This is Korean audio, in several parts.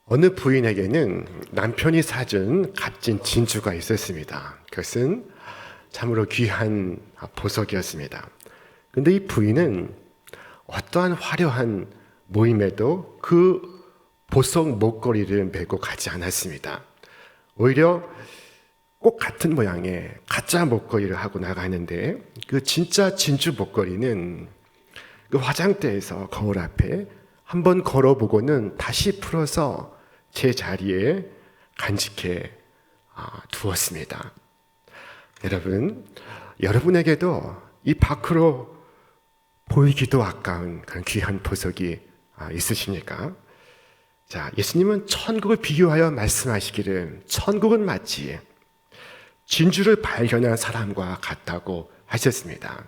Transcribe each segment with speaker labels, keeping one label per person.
Speaker 1: 어느 부인에게는 남편이 사준 값진 진주가 있었습니다. 그것은 참으로 귀한 보석이었습니다. 근데 이 부인은 어떠한 화려한 모임에도 그 보석 목걸이를 메고 가지 않았습니다. 오히려 꼭 같은 모양의 가짜 목걸이를 하고 나가는데 그 진짜 진주 목걸이는 그 화장대에서 거울 앞에 한번 걸어보고는 다시 풀어서 제 자리에 간직해 두었습니다. 여러분, 여러분에게도 이 밖으로 보이기도 아까운 그런 귀한 보석이 있으십니까? 자, 예수님은 천국을 비유하여 말씀하시기를 천국은 마치 진주를 발견한 사람과 같다고 하셨습니다.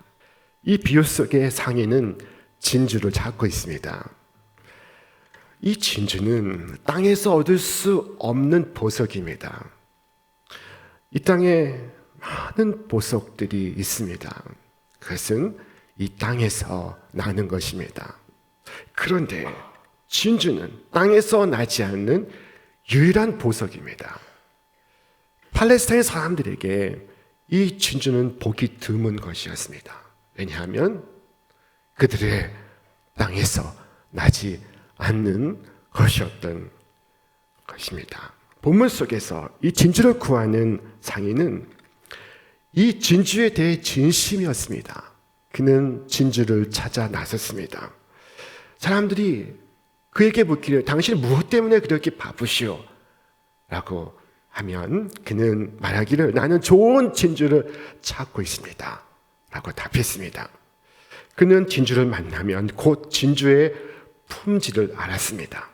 Speaker 1: 이 비유 속의 상인은 진주를 찾고 있습니다. 이 진주는 땅에서 얻을 수 없는 보석입니다. 이 땅에 많은 보석들이 있습니다. 그것은 이 땅에서 나는 것입니다. 그런데 진주는 땅에서 나지 않는 유일한 보석입니다. 팔레스타인 사람들에게 이 진주는 보기 드문 것이었습니다. 왜냐하면 그들의 땅에서 나지 않는 것이었던 것입니다. 본문 속에서 이 진주를 구하는 상인은 이 진주에 대해 진심이었습니다. 그는 진주를 찾아 나섰습니다. 사람들이 그에게 묻기를 당신은 무엇 때문에 그렇게 바쁘시오? 라고 하면 그는 말하기를 나는 좋은 진주를 찾고 있습니다. 라고 답했습니다. 그는 진주를 만나면 곧 진주의 품질을 알았습니다.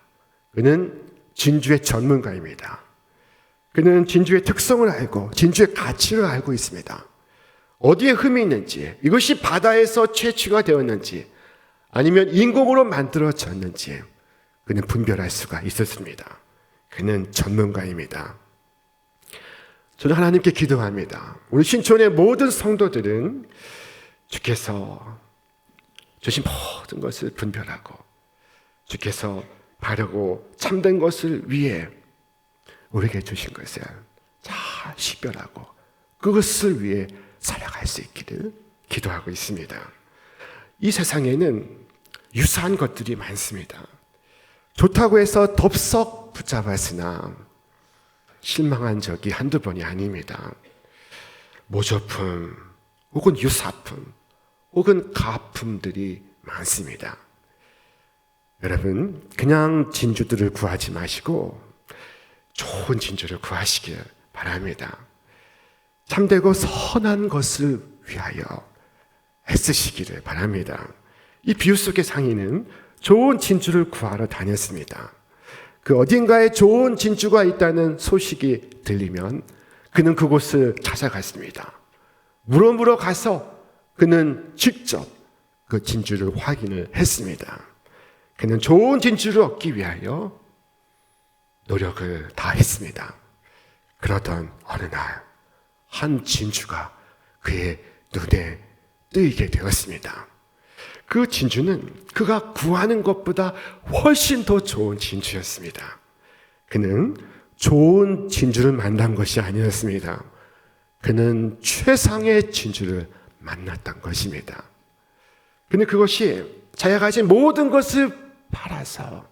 Speaker 1: 그는 진주의 전문가입니다. 그는 진주의 특성을 알고 진주의 가치를 알고 있습니다. 어디에 흠이 있는지, 이것이 바다에서 채취가 되었는지 아니면 인공으로 만들어졌는지 그는 분별할 수가 있었습니다. 그는 전문가입니다. 저는 하나님께 기도합니다. 우리 신촌의 모든 성도들은 주께서 주신 모든 것을 분별하고 주께서 바르고 참된 것을 위해 우리에게 주신 것을 잘 식별하고 그것을 위해 살아갈 수 있기를 기도하고 있습니다. 이 세상에는 유사한 것들이 많습니다. 좋다고 해서 덥석 붙잡았으나 실망한 적이 한두 번이 아닙니다. 모조품 혹은 유사품 혹은 가품들이 많습니다. 여러분, 그냥 진주들을 구하지 마시고 좋은 진주를 구하시길 바랍니다. 참되고 선한 것을 위하여 애쓰시기를 바랍니다. 이 비유 속의 상인은 좋은 진주를 구하러 다녔습니다. 그 어딘가에 좋은 진주가 있다는 소식이 들리면 그는 그곳을 찾아갔습니다. 물어 가서 그는 직접 그 진주를 확인을 했습니다. 그는 좋은 진주를 얻기 위하여 노력을 다했습니다. 그러던 어느 날 한 진주가 그의 눈에 뜨이게 되었습니다. 그 진주는 그가 구하는 것보다 훨씬 더 좋은 진주였습니다. 그는 좋은 진주를 만난 것이 아니었습니다. 그는 최상의 진주를 만났던 것입니다. 그는 그것이 자기가 가진 모든 것을 팔아서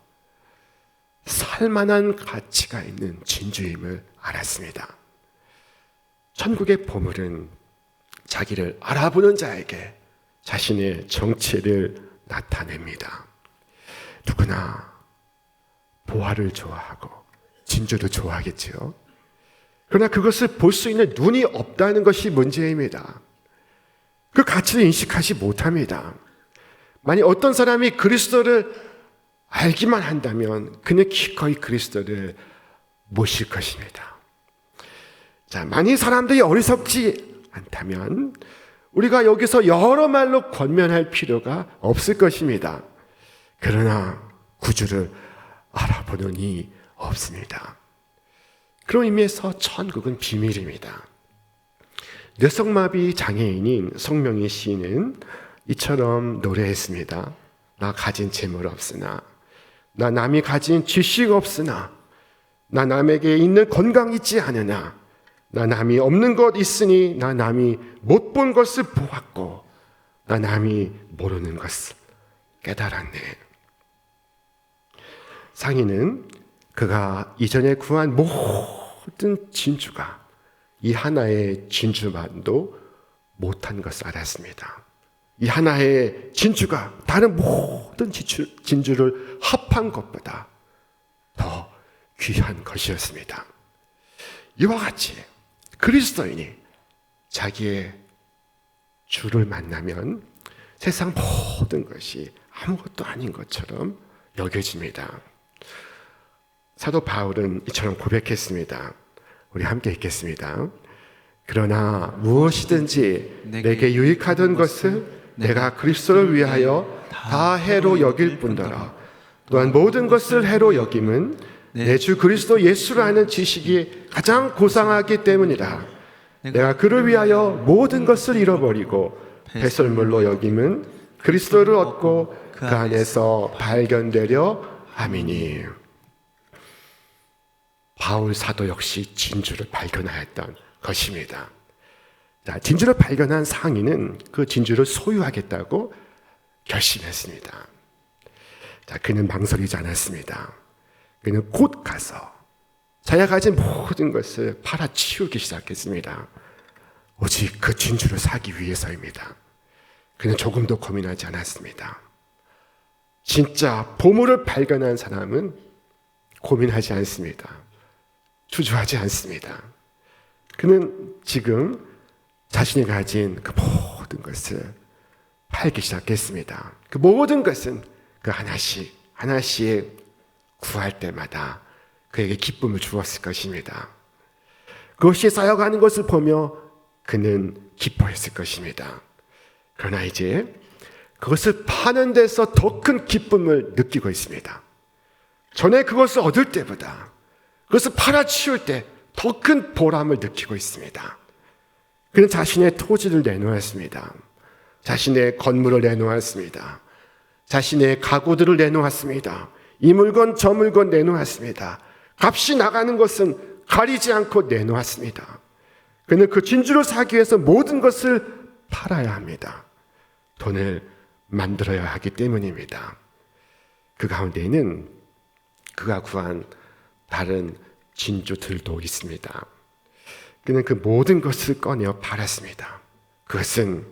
Speaker 1: 살만한 가치가 있는 진주임을 알았습니다. 천국의 보물은 자기를 알아보는 자에게 자신의 정체를 나타냅니다. 누구나 보화를 좋아하고 진주도 좋아하겠지요. 그러나 그것을 볼 수 있는 눈이 없다는 것이 문제입니다. 그 가치를 인식하지 못합니다. 만약 어떤 사람이 그리스도를 알기만 한다면 그는 기꺼이 그리스도를 모실 것입니다. 자, 만약 사람들이 어리석지 않다면 우리가 여기서 여러 말로 권면할 필요가 없을 것입니다. 그러나 구주를 알아보는 이 없습니다. 그런 의미에서 천국은 비밀입니다. 뇌성마비 장애인인 성명희 시인은 이처럼 노래했습니다. 나 가진 재물 없으나, 나 남이 가진 지식 없으나 나 남에게 있는 건강 있지 않으나 나 남이 없는 것 있으니 나 남이 못 본 것을 보았고 나 남이 모르는 것을 깨달았네. 상인은 그가 이전에 구한 모든 진주가 이 하나의 진주만도 못한 것을 알았습니다. 이 하나의 진주가 다른 모든 진주를 합한 것보다 더 귀한 것이었습니다. 이와 같이 그리스도인이 자기의 주를 만나면 세상 모든 것이 아무것도 아닌 것처럼 여겨집니다. 사도 바울은 이처럼 고백했습니다. 우리 함께 읽겠습니다. 그러나 무엇이든지 내게 유익하던 것을 내가 그리스도를 위하여 다 해로 여길 뿐더러 또한 모든 것을 해로 여김은 내 주 그리스도 예수를 아는 지식이 가장 고상하기 때문이라. 내가 그를 위하여 모든 것을 잃어버리고 배설물로 여김은 그리스도를 얻고 그 안에서 발견되려 함이니. 바울 사도 역시 진주를 발견하였던 것입니다. 자, 진주를 발견한 상인은 그 진주를 소유하겠다고 결심했습니다. 자, 그는 망설이지 않았습니다. 그는 곧 가서 자기가 가진 모든 것을 팔아치우기 시작했습니다. 오직 그 진주를 사기 위해서입니다. 그는 조금도 고민하지 않았습니다. 진짜 보물을 발견한 사람은 고민하지 않습니다. 주저하지 않습니다. 그는 지금 자신이 가진 그 모든 것을 팔기 시작했습니다. 그 모든 것은 그 하나씩 구할 때마다 그에게 기쁨을 주었을 것입니다. 그것이 쌓여가는 것을 보며 그는 기뻐했을 것입니다. 그러나 이제 그것을 파는 데서 더 큰 기쁨을 느끼고 있습니다. 전에 그것을 얻을 때보다 그것을 팔아치울 때 더 큰 보람을 느끼고 있습니다. 그는 자신의 토지를 내놓았습니다. 자신의 건물을 내놓았습니다. 자신의 가구들을 내놓았습니다. 이 물건 저 물건 내놓았습니다. 값이 나가는 것은 가리지 않고 내놓았습니다. 그는 그 진주를 사기 위해서 모든 것을 팔아야 합니다. 돈을 만들어야 하기 때문입니다. 그 가운데에는 그가 구한 다른 진주들도 있습니다. 그는 그 모든 것을 꺼내어 팔았습니다. 그것은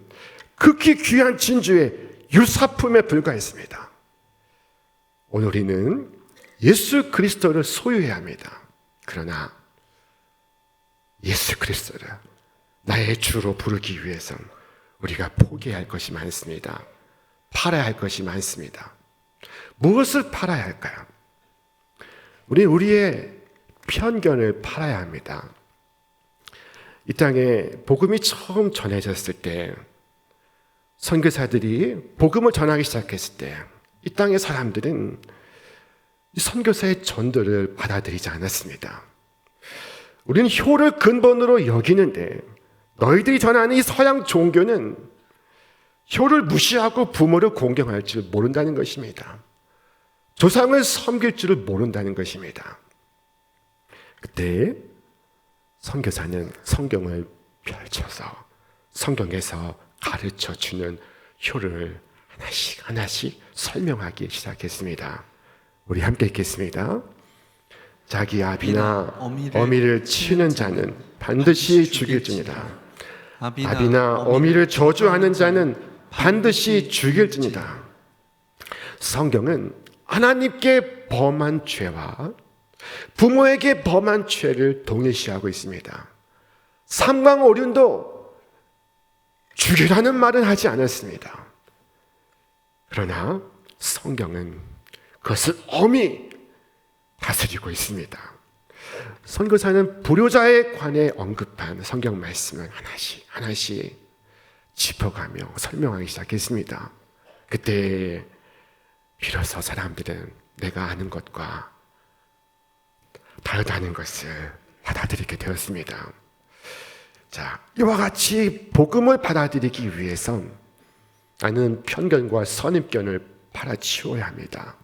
Speaker 1: 극히 귀한 진주의 유사품에 불과했습니다. 오늘 우리는 예수 그리스도를 소유해야 합니다. 그러나 예수 그리스도를 나의 주로 부르기 위해서는 우리가 포기해야 할 것이 많습니다. 팔아야 할 것이 많습니다. 무엇을 팔아야 할까요? 우리의 편견을 팔아야 합니다. 이 땅에 복음이 처음 전해졌을 때 선교사들이 복음을 전하기 시작했을 때 이 땅의 사람들은 이 선교사의 전도를 받아들이지 않았습니다. 우리는 효를 근본으로 여기는데 너희들이 전하는 이 서양 종교는 효를 무시하고 부모를 공경할 줄 모른다는 것입니다. 조상을 섬길 줄을 모른다는 것입니다. 그때 선교사는 성경을 펼쳐서 성경에서 가르쳐주는 효를 하나씩 설명하기 시작했습니다. 우리 함께 읽겠습니다. 자기 아비나 어미를 치는 자는 반드시 죽일지니라. 아비나 어미를 저주하는 자는 반드시 죽일지니라. 성경은 하나님께 범한 죄와 부모에게 범한 죄를 동일시하고 있습니다. 삼강오륜도 죽이라는 말은 하지 않았습니다. 그러나 성경은 그것을 엄히 다스리고 있습니다. 선교사는 불효자에 관해 언급한 성경 말씀을 하나씩 짚어가며 설명하기 시작했습니다. 그때 비로소 사람들은 내가 아는 것과 다르다는 것을 받아들이게 되었습니다. 자, 이와 같이 복음을 받아들이기 위해서 나는 편견과 선입견을 팔아치워야 합니다.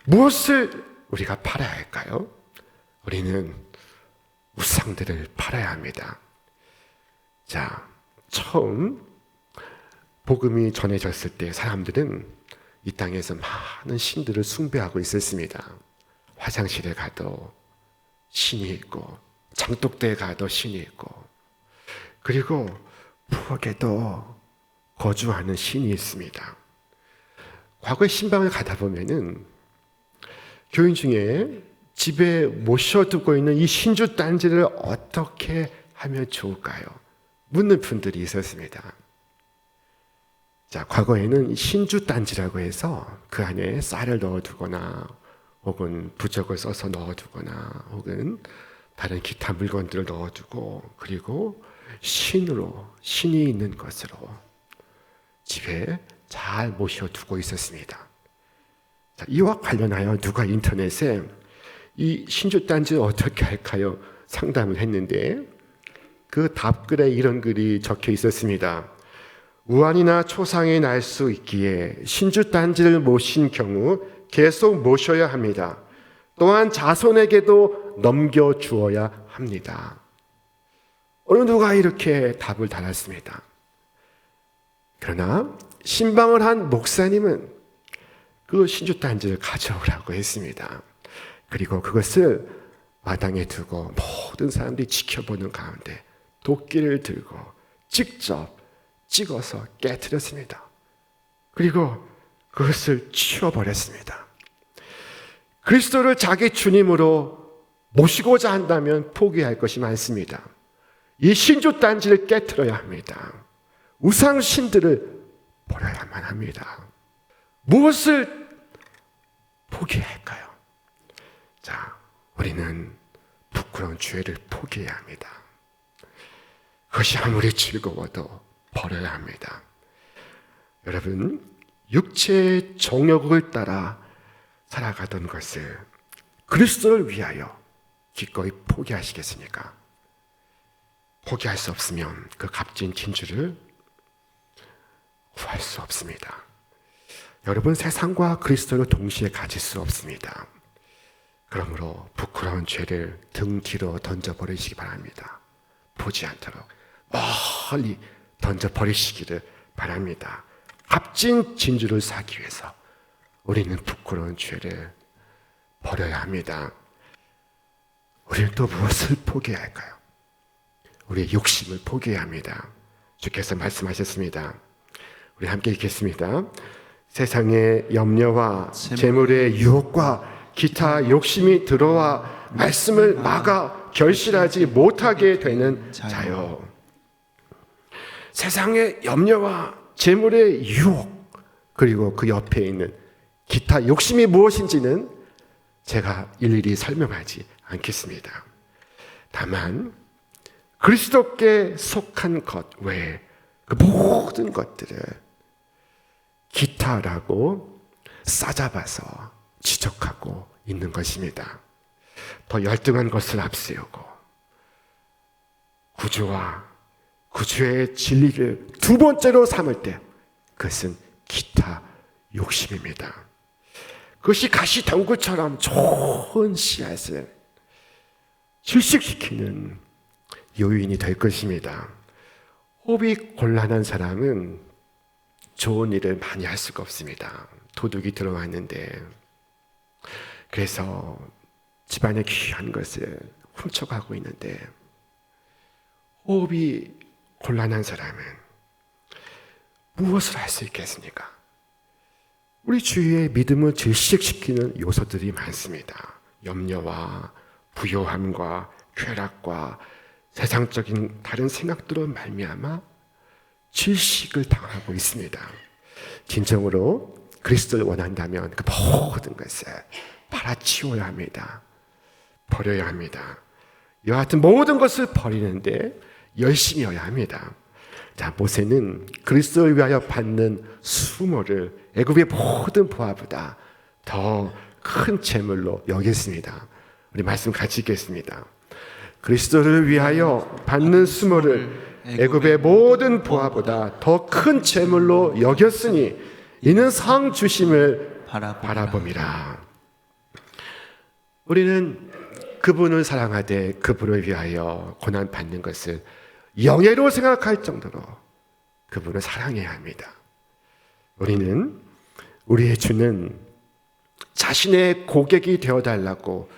Speaker 1: 무엇을 우리가 팔아야 할까요? 우리는 우상들을 팔아야 합니다. 자, 처음 복음이 전해졌을 때 사람들은 이 땅에서 많은 신들을 숭배하고 있었습니다. 화장실에 가도 신이 있고, 장독대에 가도 신이 있고, 그리고 부엌에도 거주하는 신이 있습니다. 과거에 신방을 가다 보면은 교인 중에 집에 모셔두고 있는 이 신주 딴지를 어떻게 하면 좋을까요? 묻는 분들이 있었습니다. 자, 과거에는 신주 딴지라고 해서 그 안에 쌀을 넣어두거나 혹은 부적을 써서 넣어두거나 혹은 다른 기타 물건들을 넣어두고 그리고 신이 있는 것으로 집에 잘 모셔두고 있었습니다. 자, 이와 관련하여 누가 인터넷에 이 신주 딴지를 어떻게 할까요? 상담을 했는데 그 답글에 이런 글이 적혀 있었습니다. 우환이나 초상이 날 수 있기에 신주 딴지를 모신 경우 계속 모셔야 합니다. 또한 자손에게도 넘겨주어야 합니다. 어느 누가 이렇게 답을 달았습니다. 그러나 신방을 한 목사님은 그 신주 딴지를 가져오라고 했습니다. 그리고 그것을 마당에 두고 모든 사람들이 지켜보는 가운데 도끼를 들고 직접 찍어서 깨트렸습니다. 그리고 그것을 치워버렸습니다. 그리스도를 자기 주님으로 모시고자 한다면 포기할 것이 많습니다. 이 신주 딴지를 깨트려야 합니다. 우상 신들을 버려야만 합니다. 무엇을 포기해야 할까요? 자, 우리는 부끄러운 죄를 포기해야 합니다. 그것이 아무리 즐거워도 버려야 합니다. 여러분, 육체의 정욕을 따라 살아가던 것을 그리스도를 위하여 기꺼이 포기하시겠습니까? 포기할 수 없으면 그 값진 진주를 구할 수 없습니다. 여러분, 세상과 그리스도를 동시에 가질 수 없습니다. 그러므로 부끄러운 죄를 등 뒤로 던져버리시기 바랍니다. 보지 않도록 멀리 던져버리시기를 바랍니다. 값진 진주를 사기 위해서 우리는 부끄러운 죄를 버려야 합니다. 우리는 또 무엇을 포기해야 할까요? 우리의 욕심을 포기해야 합니다. 주께서 말씀하셨습니다. 우리 함께 읽겠습니다. 세상의 염려와 재물의 유혹과 기타 욕심이 들어와 말씀을 막아 결실하지 못하게 되는 자요. 세상의 염려와 재물의 유혹 그리고 그 옆에 있는 기타 욕심이 무엇인지는 제가 일일이 설명하지 않겠습니다. 다만 그리스도께 속한 것 외에 그 모든 것들을 기타라고 싸잡아서 지적하고 있는 것입니다. 더 열등한 것을 앞세우고 구주와 구주의 진리를 두 번째로 삼을 때 그것은 기타 욕심입니다. 그것이 가시덩굴처럼 좋은 씨앗을 질식시키는 요인이 될 것입니다. 호흡이 곤란한 사람은 좋은 일을 많이 할 수가 없습니다. 도둑이 들어왔는데 그래서 집안의 귀한 것을 훔쳐가고 있는데 호흡이 곤란한 사람은 무엇을 할 수 있겠습니까? 우리 주위에 믿음을 질식시키는 요소들이 많습니다. 염려와 부요함과 쾌락과 세상적인 다른 생각들로 말미암아 질식을 당하고 있습니다. 진정으로 그리스도를 원한다면 그 모든 것을 팔아치워야 합니다. 버려야 합니다. 이와 같은 모든 것을 버리는데 열심히 해야 합니다. 자, 모세는 그리스도를 위하여 받는 수모를 애굽의 모든 부하보다 더 큰 재물로 여겼습니다. 우리 말씀 같이 읽겠습니다. 그리스도를 위하여 받는 수모를 애굽의 모든 부하보다 더 큰 재물로 여겼으니 이는 상 주심을 바라봄이라. 우리는 그분을 사랑하되 그분을 위하여 고난받는 것을 영예로 생각할 정도로 그분을 사랑해야 합니다. 우리의 주는 자신의 고객이 되어달라고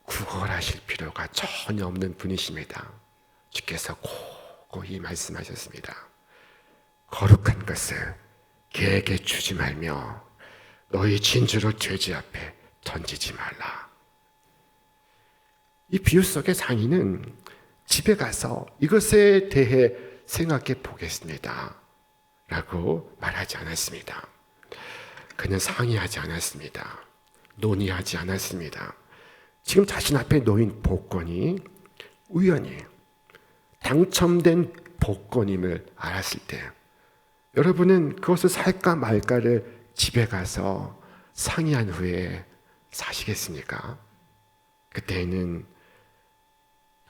Speaker 1: 구걸하실 필요가 전혀 없는 분이십니다. 주께서 고고히 말씀하셨습니다. 거룩한 것을 개에게 주지 말며 너희 진주를 돼지 앞에 던지지 말라. 이 비유 속의 상인은 집에 가서 이것에 대해 생각해 보겠습니다 라고 말하지 않았습니다. 그는 상의하지 않았습니다. 논의하지 않았습니다. 지금 자신 앞에 놓인 복권이 우연히 당첨된 복권임을 알았을 때 여러분은 그것을 살까 말까를 집에 가서 상의한 후에 사시겠습니까? 그때에는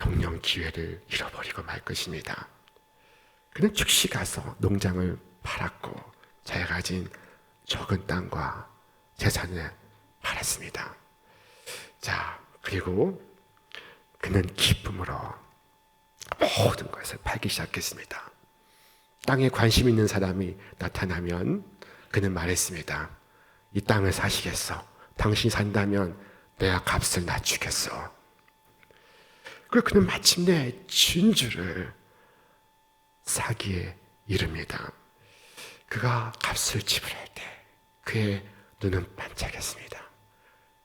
Speaker 1: 영영 기회를 잃어버리고 말 것입니다. 그는 즉시 가서 농장을 팔았고 자기가 가진 적은 땅과 재산을 팔았습니다. 자, 그리고 그는 기쁨으로 모든 것을 팔기 시작했습니다. 땅에 관심 있는 사람이 나타나면 그는 말했습니다. 이 땅을 사시겠어? 당신이 산다면 내가 값을 낮추겠어. 그리고 그는 마침내 진주를 사기에 이릅니다. 그가 값을 지불할 때 그의 눈은 반짝였습니다.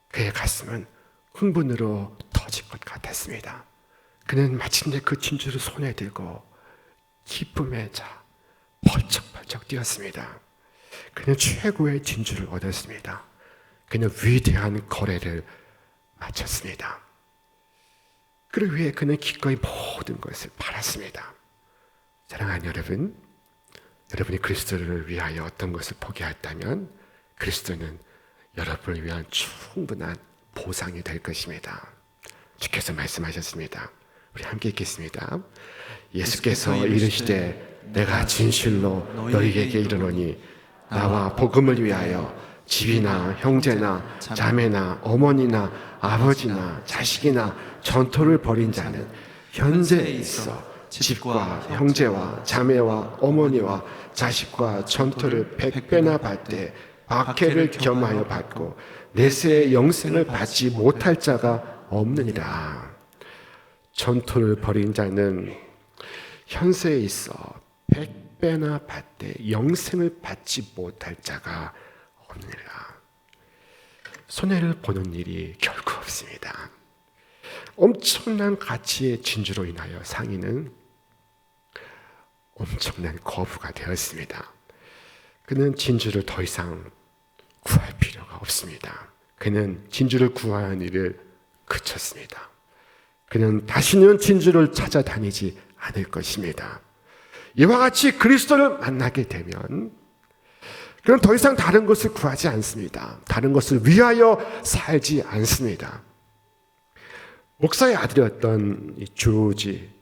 Speaker 1: 그의 가슴은 흥분으로 터질 것 같았습니다. 그는 마침내 그 진주를 손에 들고 기쁨에 차 펄쩍펄쩍 뛰었습니다. 그는 최고의 진주를 얻었습니다. 그는 위대한 거래를 마쳤습니다. 그를 위해 그는 기꺼이 모든 것을 팔았습니다. 사랑하는 여러분, 여러분이 그리스도를 위하여 어떤 것을 포기했다면 그리스도는 여러분을 위한 충분한 보상이 될 것입니다. 주께서 말씀하셨습니다. 우리 함께 읽겠습니다. 예수께서 이르시되 내가 진실로 너희에게 이르노니 나와 복음을 위하여 집이나 형제나 자매나 어머니나 아버지나 자식이나 전토를 벌인 자는 현재에 있어 집과 형제와 자매와 어머니와 자식과 전토를 100배나 받되 박해를 겸하여 받고 내세의 영생을 받지 못할 자가 없느니라. 전토를 벌인 자는 현세에 있어 100배나 받되 영생을 받지 못할 자가 없느니라. 손해를 보는 일이 결코 없습니다. 엄청난 가치의 진주로 인하여 상인은 엄청난 거부가 되었습니다. 그는 진주를 더 이상 구할 필요가 없습니다. 그는 진주를 구하는 일을 그쳤습니다. 그는 다시는 진주를 찾아다니지 않을 것입니다. 이와 같이 그리스도를 만나게 되면 그는 더 이상 다른 것을 구하지 않습니다. 다른 것을 위하여 살지 않습니다. 목사의 아들이었던 조지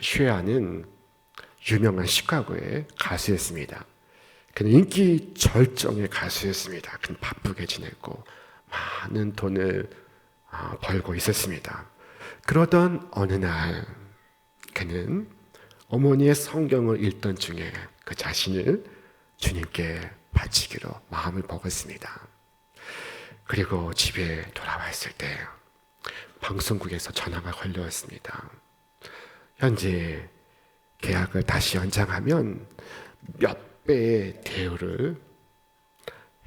Speaker 1: 쉐아는 유명한 시카고의 가수였습니다. 그는 인기 절정의 가수였습니다. 그는 바쁘게 지냈고 많은 돈을 벌고 있었습니다. 그러던 어느 날 그는 어머니의 성경을 읽던 중에 그 자신을 주님께 바치기로 마음을 먹었습니다. 그리고 집에 돌아왔을 때 방송국에서 전화가 걸려왔습니다. 현재 계약을 다시 연장하면 몇 배의 대우를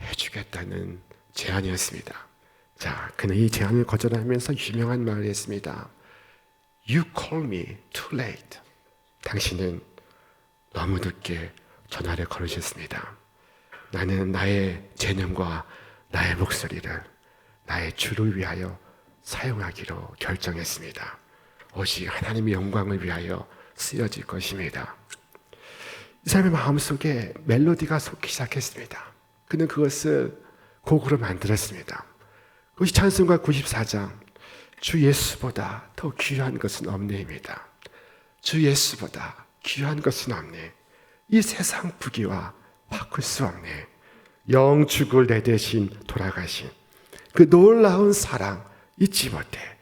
Speaker 1: 해주겠다는 제안이었습니다. 자, 그는 이 제안을 거절하면서 유명한 말을 했습니다. You call me too late. 당신은 너무 늦게 전화를 걸으셨습니다. 나는 나의 재능과 나의 목소리를 나의 주를 위하여 사용하기로 결정했습니다. 오직 하나님의 영광을 위하여 쓰여질 것입니다. 이 사람의 마음속에 멜로디가 솟기 시작했습니다. 그는 그것을 곡으로 만들었습니다. 그것이 찬송가 94장 주 예수보다 더 귀한 것은 없네입니다. 주 예수보다 귀한 것은 없네. 이 세상 부귀와 바꿀 수 없네. 영죽을 내 대신 돌아가신 그 놀라운 사랑 잊지 못해.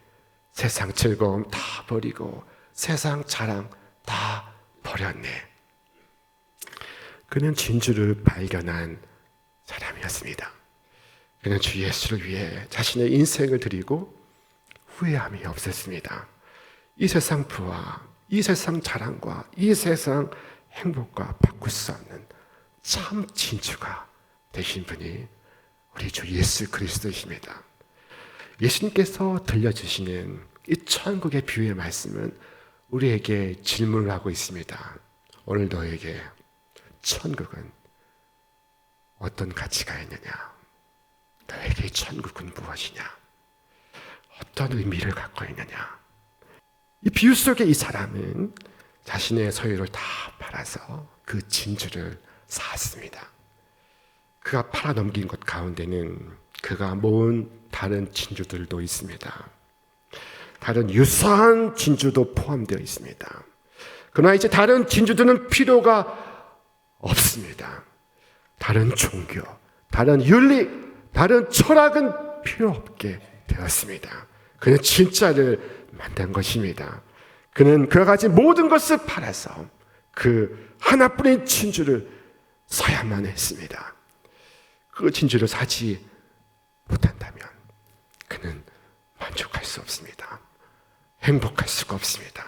Speaker 1: 세상 즐거움 다 버리고 세상 자랑 다 버렸네. 그는 진주를 발견한 사람이었습니다. 그는 주 예수를 위해 자신의 인생을 드리고 후회함이 없었습니다. 이 세상 부와 이 세상 자랑과 이 세상 행복과 바꿀 수 없는 참 진주가 되신 분이 우리 주 예수 그리스도이십니다. 예수님께서 들려주시는 이 천국의 비유의 말씀은 우리에게 질문을 하고 있습니다. 오늘 너에게 천국은 어떤 가치가 있느냐? 너에게 천국은 무엇이냐? 어떤 의미를 갖고 있느냐? 이 비유 속에 이 사람은 자신의 소유를 다 팔아서 그 진주를 샀습니다. 그가 팔아넘긴 것 가운데는 그가 모은 다른 진주들도 있습니다. 다른 유사한 진주도 포함되어 있습니다. 그러나 이제 다른 진주들은 필요가 없습니다. 다른 종교, 다른 윤리, 다른 철학은 필요 없게 되었습니다. 그는 진짜를 만난 것입니다. 그는 그가 가진 모든 것을 팔아서 그 하나뿐인 진주를 사야만 했습니다. 그 진주를 사지 못한다면 그는 만족할 수 없습니다. 행복할 수가 없습니다.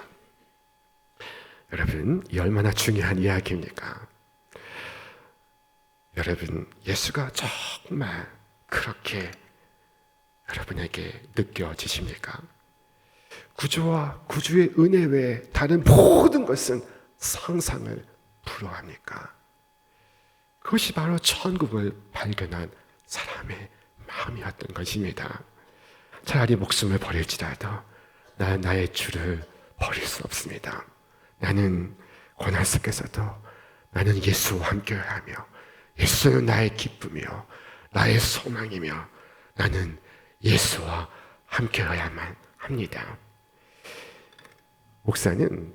Speaker 1: 여러분, 이 얼마나 중요한 이야기입니까? 여러분, 예수가 정말 그렇게 여러분에게 느껴지십니까? 구주와 구주의 은혜 외에 다른 모든 것은 상상을 불허합니까? 그것이 바로 천국을 발견한 사람의 마음이었던 것입니다. 차라리 목숨을 버릴지라도 나는 나의 주를 버릴 수 없습니다. 나는 고난 속에서도 나는 예수와 함께하며 예수는 나의 기쁨이요 나의 소망이며 나는 예수와 함께해야만 합니다. 목사는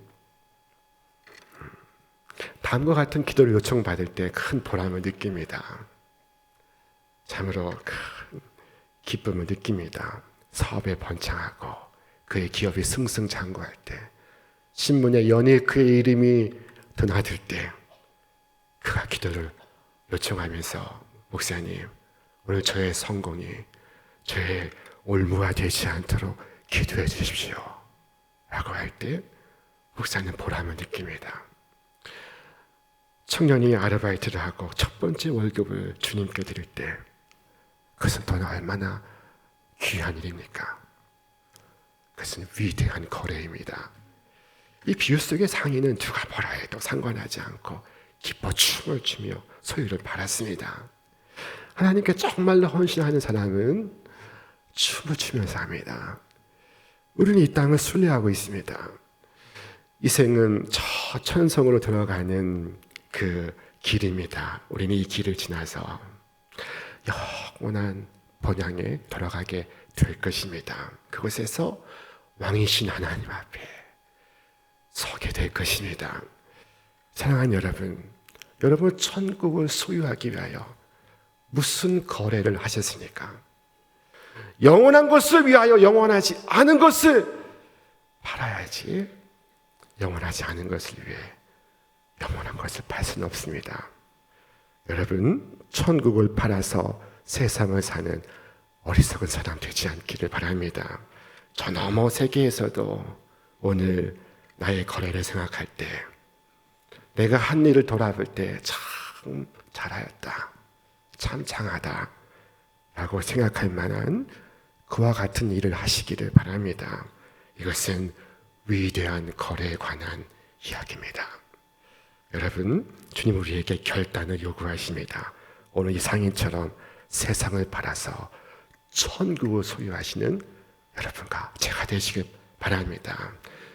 Speaker 1: 다음과 같은 기도를 요청받을 때 큰 보람을 느낍니다. 참으로 큰 기쁨을 느낍니다. 사업에 번창하고 그의 기업이 승승장구할 때, 신문에 연일 그의 이름이 드나들 때 그가 기도를 요청하면서 목사님, 오늘 저의 성공이 저의 올무가 되지 않도록 기도해 주십시오 라고 할 때 목사는 보람을 느낍니다. 청년이 아르바이트를 하고 첫 번째 월급을 주님께 드릴 때 그것은 또 얼마나 귀한 일입니까? 그것은 위대한 거래입니다. 이 비유 속의 상인은 누가 뭐라 해도 상관하지 않고 기뻐 춤을 추며 소유를 팔았습니다. 하나님께 정말로 헌신하는 사람은 춤을 추면서 합니다. 우리는 이 땅을 순례하고 있습니다. 이 생은 저 천성으로 들어가는 그 길입니다. 우리는 이 길을 지나서 영원한 번향에 돌아가게 될 것입니다. 그곳에서 왕이신 하나님 앞에 서게 될 것입니다. 사랑하는 여러분, 여러분 천국을 소유하기 위하여 무슨 거래를 하셨습니까? 영원한 것을 위하여 영원하지 않은 것을 팔아야지 영원하지 않은 것을 위해 영원한 것을 팔 수는 없습니다. 여러분, 천국을 팔아서 세상을 사는 어리석은 사람 되지 않기를 바랍니다. 저 너머 세계에서도 오늘 나의 거래를 생각할 때, 내가 한 일을 돌아볼 때 참 잘하였다, 참 장하다 라고 생각할 만한 그와 같은 일을 하시기를 바랍니다. 이것은 위대한 거래에 관한 이야기입니다. 여러분, 주님 우리에게 결단을 요구하십니다. 오늘 이 상인처럼 세상을 팔아서 천국을 소유하시는 여러분과 제가 되시길 바랍니다.